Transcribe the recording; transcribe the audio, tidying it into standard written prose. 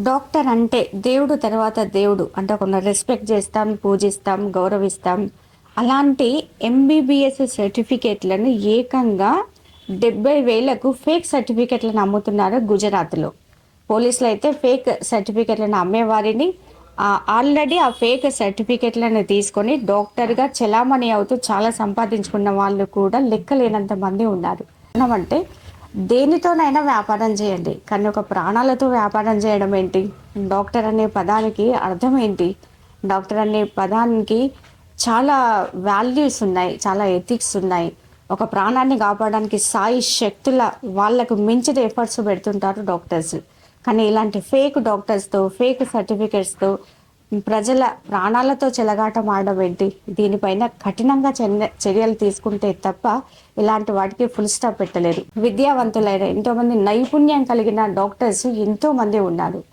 Doctor అంటే దేవుడు తర్వాత దేవుడు అంటే ఒక రెస్పెక్ట్ చేస్తాం, పూజిస్తాం, గౌరవిస్తాం. అలాంటి ఎంబీబీఎస్ సర్టిఫికేట్‌లను ఏకంగా 70,000కు ఫేక్ సర్టిఫికేట్‌లను అమ్ముతున్నారు గుజరాత్‌లో. పోలీసులైతే ఫేక్ సర్టిఫికేట్‌లను అమ్మేవారిని ఆల్రెడీ ఆ ఫేక్ సర్టిఫికేట్‌లను తీసుకొని డాక్టర్‌గా చెలామణి అవుతూ చాలా సంపాదించుకున్న వాళ్ళు కూడా లెక్కలేనంత మంది ఉన్నారు. అంటే దేనితోనైనా వ్యాపారం చేయండి. కానీ ఒక ప్రాణాలతో వ్యాపారం చేయడం ఏంటి? డాక్టర్ అనే పదానికి అర్థం ఏంటి? డాక్టర్ అనే పదానికి చాలా వాల్యూస్ ఉన్నాయి. చాలా ఎథిక్స్ ఉన్నాయి. ఒక ప్రాణాన్ని కాపాడడానికి సాయి శక్తుల వాళ్ళకు మించిన ఎఫర్ట్స్ పెడుతుంటారు డాక్టర్స్. కానీ ఇలాంటి ఫేక్ డాక్టర్స్‌తో, ఫేక్ సర్టిఫికేట్స్‌తో ప్రజల ప్రాణాలతో చెలగాటమాడడం ఏంటి? దీనిపైన కఠినంగా చర్యలు తీసుకుంటే తప్ప ఇలాంటి వాటికి ఫుల్ స్టాప్ పెట్టలేరు. విద్యావంతులైన ఎంతోమంది నైపుణ్యం కలిగిన డాక్టర్స్ ఎంతోమంది ఉన్నారు.